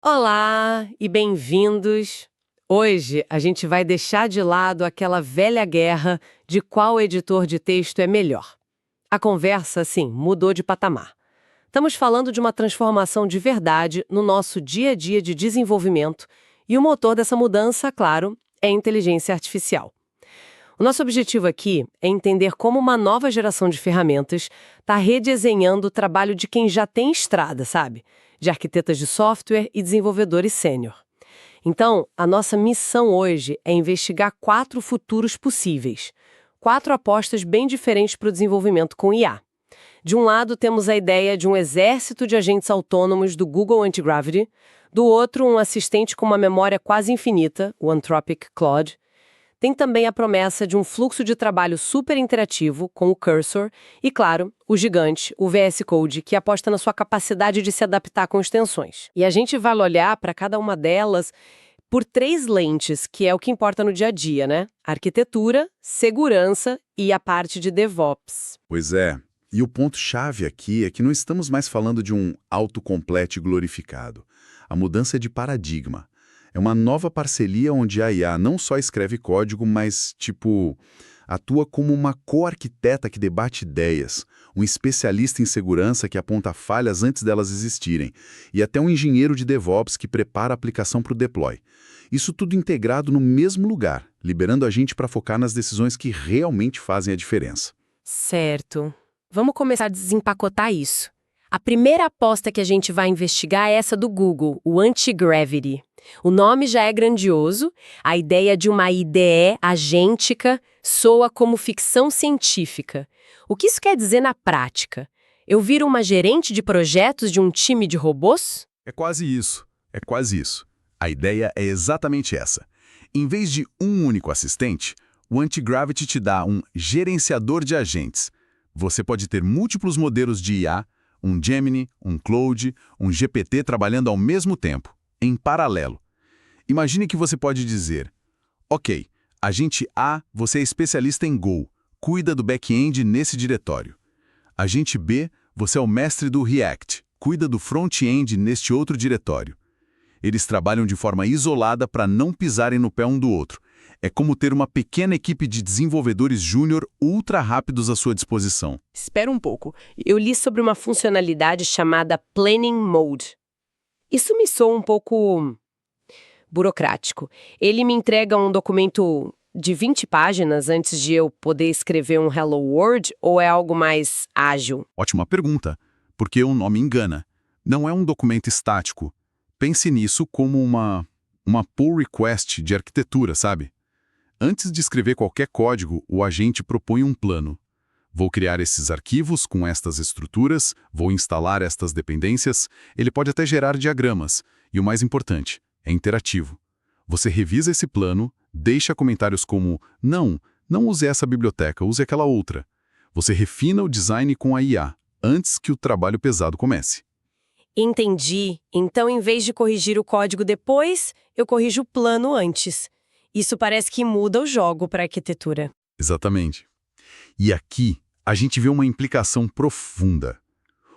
Olá e bem-vindos! Hoje a gente vai deixar de lado aquela velha guerra de qual editor de texto é melhor. A conversa, sim, mudou de patamar. Estamos falando de uma transformação de verdade no nosso dia a dia de desenvolvimento e o motor dessa mudança, claro, é a inteligência artificial. O nosso objetivo aqui é entender como uma nova geração de ferramentas está redesenhando o trabalho de quem já tem estrada, sabe? De arquitetas de software e desenvolvedores sênior. Então, a nossa missão hoje é investigar 4 futuros possíveis. 4 apostas bem diferentes para o desenvolvimento com IA. De um lado, temos a ideia de um exército de agentes autônomos do Google Antigravity. Do outro, um assistente com uma memória quase infinita, o Anthropic Claude. Tem também a promessa de um fluxo de trabalho super interativo, com o Cursor, e, claro, o gigante, o VS Code, que aposta na sua capacidade de se adaptar com extensões. E a gente vai olhar para cada uma delas por 3 lentes, que é o que importa no dia a dia, né? Arquitetura, segurança e a parte de DevOps. Pois é, e o ponto-chave aqui é que não estamos mais falando de um autocomplete glorificado. A mudança é de paradigma. É uma nova parceria onde a IA não só escreve código, mas, atua como uma co-arquiteta que debate ideias, um especialista em segurança que aponta falhas antes delas existirem, e até um engenheiro de DevOps que prepara a aplicação para o deploy. Isso tudo integrado no mesmo lugar, liberando a gente para focar nas decisões que realmente fazem a diferença. Certo. Vamos começar a desempacotar isso. A primeira aposta que a gente vai investigar é essa do Google, o Antigravity. O nome já é grandioso, a ideia de uma IDE agêntica soa como ficção científica. O que isso quer dizer na prática? Eu viro uma gerente de projetos de um time de robôs? É quase isso, A ideia é exatamente essa. Em vez de um único assistente, o Antigravity te dá um gerenciador de agentes. Você pode ter múltiplos modelos de IA, um Gemini, um Claude, um GPT trabalhando ao mesmo tempo, em paralelo. Imagine que você pode dizer: ok, agente A, você é especialista em Go, cuida do back-end nesse diretório. Agente B, você é o mestre do React, cuida do front-end neste outro diretório. Eles trabalham de forma isolada para não pisarem no pé um do outro. É como ter uma pequena equipe de desenvolvedores júnior ultra rápidos à sua disposição. Espera um pouco. Eu li sobre uma funcionalidade chamada Planning Mode. Isso me soa um pouco burocrático. Ele me entrega um documento de 20 páginas antes de eu poder escrever um Hello World ou é algo mais ágil? Ótima pergunta, porque o nome engana. Não é um documento estático. Pense nisso como uma pull request de arquitetura, sabe? Antes de escrever qualquer código, o agente propõe um plano. Vou criar esses arquivos com estas estruturas, vou instalar estas dependências, ele pode até gerar diagramas. E o mais importante, é interativo. Você revisa esse plano, deixa comentários como não use essa biblioteca, use aquela outra. Você refina o design com a IA, antes que o trabalho pesado comece. Entendi. Então, em vez de corrigir o código depois, eu corrijo o plano antes. Isso parece que muda o jogo para a arquitetura. Exatamente. E aqui, a gente vê uma implicação profunda.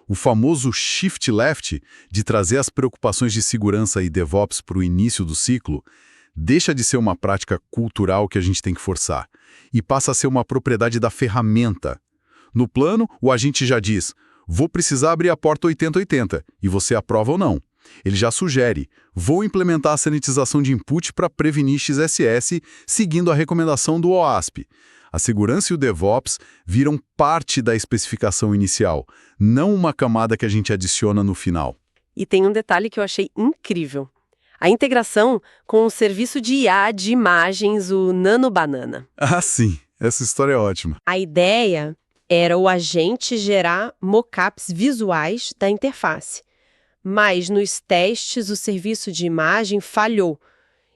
O famoso shift left, de trazer as preocupações de segurança e DevOps para o início do ciclo, deixa de ser uma prática cultural que a gente tem que forçar, e passa a ser uma propriedade da ferramenta. No plano, o agente já diz: vou precisar abrir a porta 8080, e você aprova ou não. Ele já sugere: vou implementar a sanitização de input para prevenir XSS, seguindo a recomendação do OASP. A segurança e o DevOps viram parte da especificação inicial, não uma camada que a gente adiciona no final. E tem um detalhe que eu achei incrível. A integração com o serviço de IA de imagens, o NanoBanana. Ah, sim. Essa história é ótima. A ideia era o agente gerar mockups visuais da interface. Mas nos testes o serviço de imagem falhou.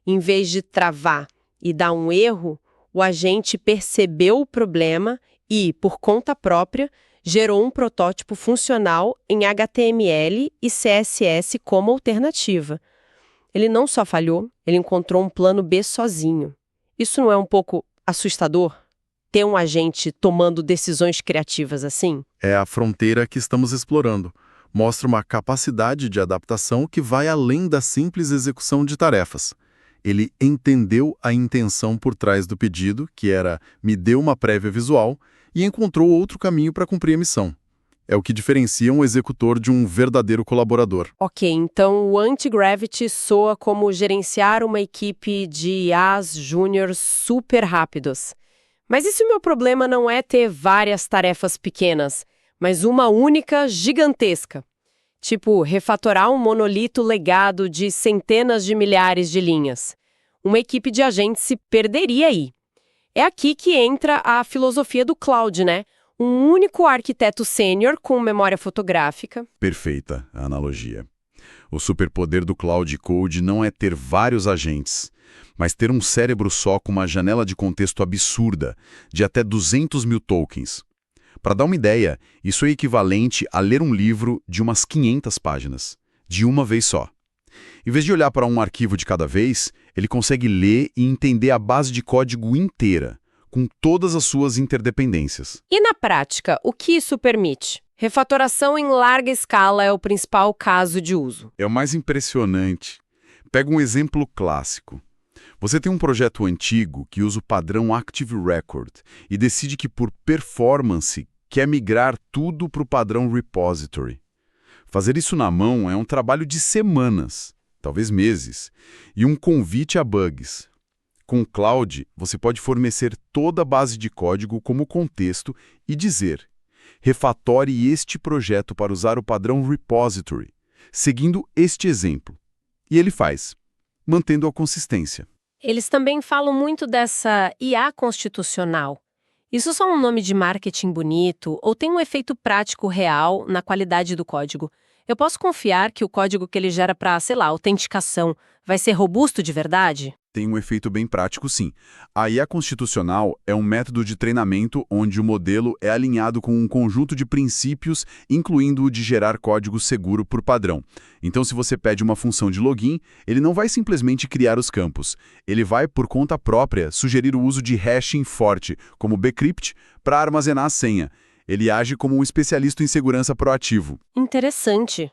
Em vez de travar e dar um erro, o agente percebeu o problema e, por conta própria, gerou um protótipo funcional em HTML e CSS como alternativa. Ele não só falhou, ele encontrou um plano B sozinho. Isso não é um pouco assustador? Ter um agente tomando decisões criativas assim? É a fronteira que estamos explorando. Mostra uma capacidade de adaptação que vai além da simples execução de tarefas. Ele entendeu a intenção por trás do pedido, que era me dê uma prévia visual, e encontrou outro caminho para cumprir a missão. É o que diferencia um executor de um verdadeiro colaborador. Ok, então o Anti-Gravity soa como gerenciar uma equipe de IAs júnior super rápidos. Mas e se o meu problema não é ter várias tarefas pequenas, mas uma única gigantesca? Tipo, refatorar um monolito legado de centenas de milhares de linhas. Uma equipe de agentes se perderia aí. É aqui que entra a filosofia do cloud, né? Um único arquiteto sênior com memória fotográfica. Perfeita a analogia. O superpoder do Cloud Code não é ter vários agentes, mas ter um cérebro só com uma janela de contexto absurda, de até 200 mil tokens. Para dar uma ideia, isso é equivalente a ler um livro de umas 500 páginas, de uma vez só. Em vez de olhar para um arquivo de cada vez, ele consegue ler e entender a base de código inteira, com todas as suas interdependências. E na prática, o que isso permite? Refatoração em larga escala é o principal caso de uso. É o mais impressionante. Pega um exemplo clássico. Você tem um projeto antigo que usa o padrão Active Record e decide que, por performance, quer migrar tudo para o padrão Repository. Fazer isso na mão é um trabalho de semanas, talvez meses, e um convite a bugs. Com o Cloud, você pode fornecer toda a base de código como contexto e dizer: refatore este projeto para usar o padrão Repository, seguindo este exemplo. E ele faz, mantendo a consistência. Eles também falam muito dessa IA constitucional. Isso só é um nome de marketing bonito ou tem um efeito prático real na qualidade do código? Eu posso confiar que o código que ele gera para, sei lá, autenticação vai ser robusto de verdade? Tem um efeito bem prático, sim. A IA constitucional é um método de treinamento onde o modelo é alinhado com um conjunto de princípios, incluindo o de gerar código seguro por padrão. Então, se você pede uma função de login, ele não vai simplesmente criar os campos. Ele vai, por conta própria, sugerir o uso de hashing forte, como bcrypt, para armazenar a senha. Ele age como um especialista em segurança proativo. Interessante.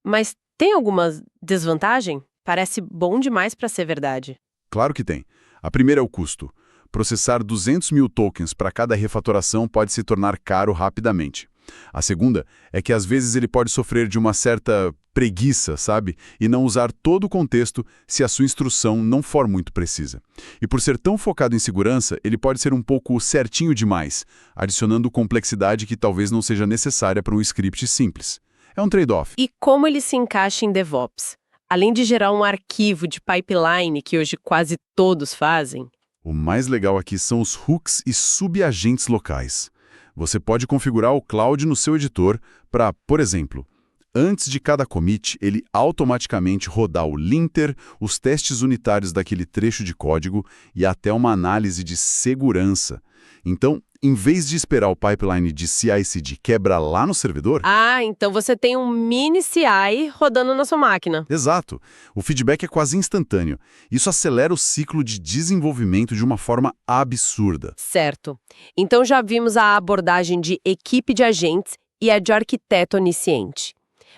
Mas tem alguma desvantagem? Parece bom demais para ser verdade. Claro que tem. A primeira é o custo. Processar 200 mil tokens para cada refatoração pode se tornar caro rapidamente. A segunda é que às vezes ele pode sofrer de uma certa preguiça, sabe? E não usar todo o contexto se a sua instrução não for muito precisa. E por ser tão focado em segurança, ele pode ser um pouco certinho demais, adicionando complexidade que talvez não seja necessária para um script simples. É um trade-off. E como ele se encaixa em DevOps? Além de gerar um arquivo de pipeline, que hoje quase todos fazem. O mais legal aqui são os hooks e subagentes locais. Você pode configurar o Cloud no seu editor para, por exemplo, antes de cada commit, ele automaticamente rodar o linter, os testes unitários daquele trecho de código e até uma análise de segurança. Então, em vez de esperar o pipeline de CI/CD quebrar lá no servidor... Ah, então você tem um mini CI rodando na sua máquina. Exato. O feedback é quase instantâneo. Isso acelera o ciclo de desenvolvimento de uma forma absurda. Certo. Então já vimos a abordagem de equipe de agentes e a de arquiteto onisciente.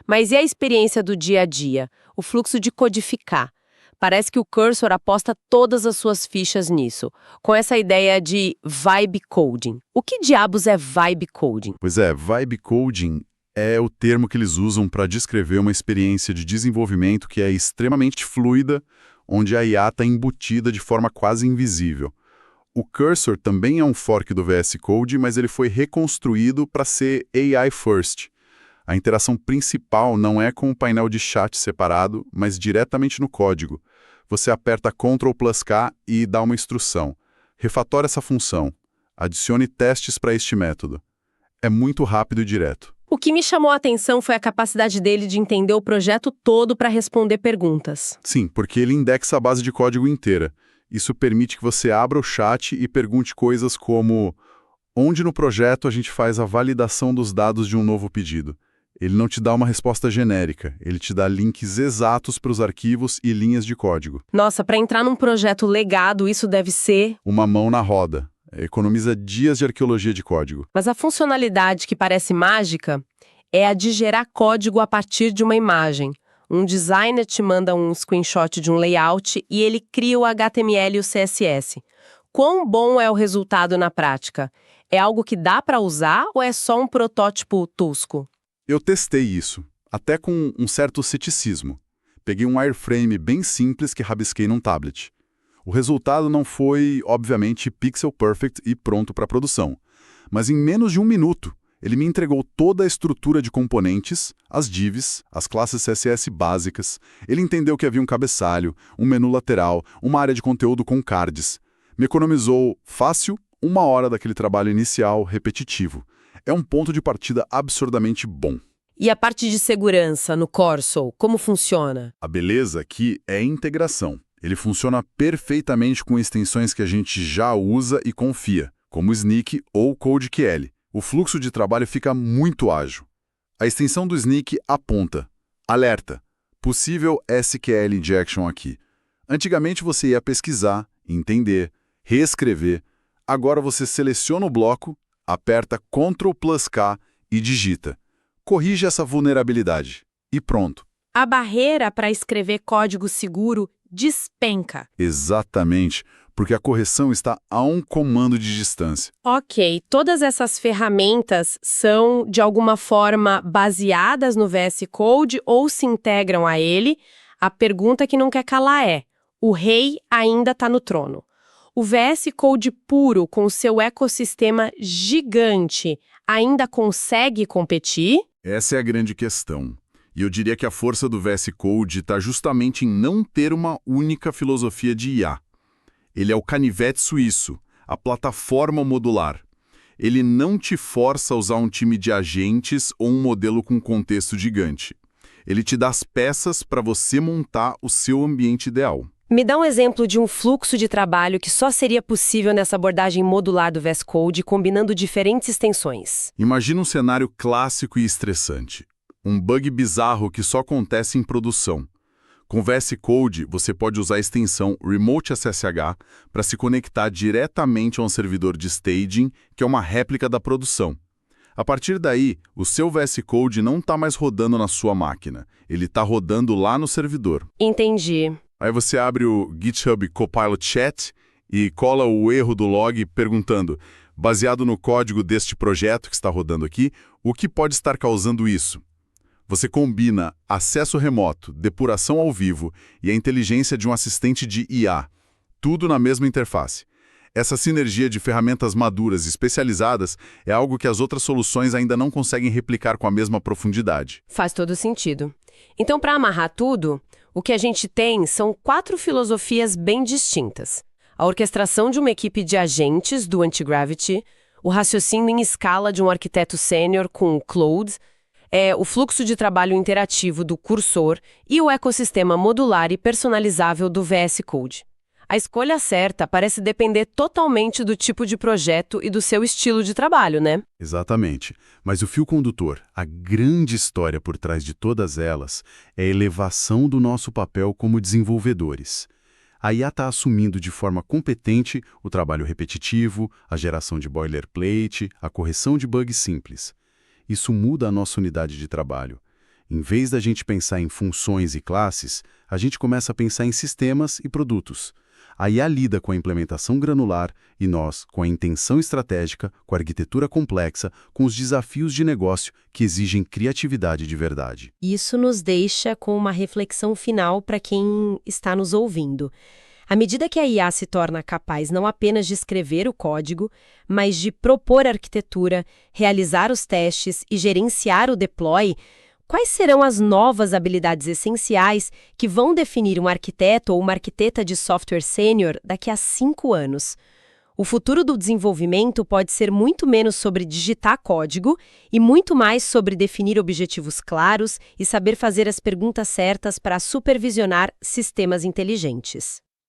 Mas e a experiência do dia a dia? O fluxo de codificar? Parece que o Cursor aposta todas as suas fichas nisso, com essa ideia de vibe coding. O que diabos é vibe coding? Pois é, vibe coding é o termo que eles usam para descrever uma experiência de desenvolvimento que é extremamente fluida, onde a IA está embutida de forma quase invisível. O Cursor também é um fork do VS Code, mas ele foi reconstruído para ser AI first. A interação principal não é com o painel de chat separado, mas diretamente no código. Você aperta Ctrl+K e dá uma instrução. Refatore essa função. Adicione testes para este método. É muito rápido e direto. O que me chamou a atenção foi a capacidade dele de entender o projeto todo para responder perguntas. Sim, porque ele indexa a base de código inteira. Isso permite que você abra o chat e pergunte coisas como: onde no projeto a gente faz a validação dos dados de um novo pedido? Ele não te dá uma resposta genérica, ele te dá links exatos para os arquivos e linhas de código. Nossa, para entrar num projeto legado, isso deve ser... Uma mão na roda. Economiza dias de arqueologia de código. Mas a funcionalidade que parece mágica, é a de gerar código a partir de uma imagem. Um designer te manda um screenshot de um layout e ele cria o HTML e o CSS. Quão bom é o resultado na prática? É algo que dá para usar ou é só um protótipo tosco? Eu testei isso, até com um certo ceticismo. Peguei um wireframe bem simples que rabisquei num tablet. O resultado não foi, obviamente, pixel perfect e pronto para produção. Mas em menos de 1 minuto, ele me entregou toda a estrutura de componentes, as divs, as classes CSS básicas. Ele entendeu que havia um cabeçalho, um menu lateral, uma área de conteúdo com cards. Me economizou fácil 1 hora daquele trabalho inicial repetitivo. É um ponto de partida absurdamente bom. E a parte de segurança no Corso, como funciona? A beleza aqui é a integração. Ele funciona perfeitamente com extensões que a gente já usa e confia, como o Snyk ou CodeQL. O fluxo de trabalho fica muito ágil. A extensão do Snyk aponta: alerta, possível SQL injection aqui. Antigamente você ia pesquisar, entender, reescrever. Agora você seleciona o bloco, aperta Ctrl+K e digita. Corrige essa vulnerabilidade. E pronto. A barreira para escrever código seguro despenca. Exatamente, porque a correção está a um comando de distância. Ok, todas essas ferramentas são, de alguma forma, baseadas no VS Code ou se integram a ele? A pergunta que não quer calar é: o rei ainda está no trono. O VS Code puro, com seu ecossistema gigante, ainda consegue competir? Essa é a grande questão. E eu diria que a força do VS Code está justamente em não ter uma única filosofia de IA. Ele é o canivete suíço, a plataforma modular. Ele não te força a usar um time de agentes ou um modelo com contexto gigante. Ele te dá as peças para você montar o seu ambiente ideal. Me dá um exemplo de um fluxo de trabalho que só seria possível nessa abordagem modular do VS Code, combinando diferentes extensões. Imagina um cenário clássico e estressante. Um bug bizarro que só acontece em produção. Com VS Code, você pode usar a extensão Remote SSH para se conectar diretamente a um servidor de staging, que é uma réplica da produção. A partir daí, o seu VS Code não está mais rodando na sua máquina. Ele está rodando lá no servidor. Entendi. Aí você abre o GitHub Copilot Chat e cola o erro do log perguntando, baseado no código deste projeto que está rodando aqui, o que pode estar causando isso? Você combina acesso remoto, depuração ao vivo e a inteligência de um assistente de IA, tudo na mesma interface. Essa sinergia de ferramentas maduras e especializadas é algo que as outras soluções ainda não conseguem replicar com a mesma profundidade. Faz todo sentido. Então, para amarrar tudo, o que a gente tem são 4 filosofias bem distintas. A orquestração de uma equipe de agentes do Antigravity, o raciocínio em escala de um arquiteto sênior com o Claude, o fluxo de trabalho interativo do Cursor e o ecossistema modular e personalizável do VS Code. A escolha certa parece depender totalmente do tipo de projeto e do seu estilo de trabalho, né? Exatamente. Mas o fio condutor, a grande história por trás de todas elas, é a elevação do nosso papel como desenvolvedores. A IA está assumindo de forma competente o trabalho repetitivo, a geração de boilerplate, a correção de bugs simples. Isso muda a nossa unidade de trabalho. Em vez da gente pensar em funções e classes, a gente começa a pensar em sistemas e produtos. A IA lida com a implementação granular e nós, com a intenção estratégica, com a arquitetura complexa, com os desafios de negócio que exigem criatividade de verdade. Isso nos deixa com uma reflexão final para quem está nos ouvindo. À medida que a IA se torna capaz não apenas de escrever o código, mas de propor arquitetura, realizar os testes e gerenciar o deploy, quais serão as novas habilidades essenciais que vão definir um arquiteto ou uma arquiteta de software sênior daqui a 5 anos? O futuro do desenvolvimento pode ser muito menos sobre digitar código e muito mais sobre definir objetivos claros e saber fazer as perguntas certas para supervisionar sistemas inteligentes.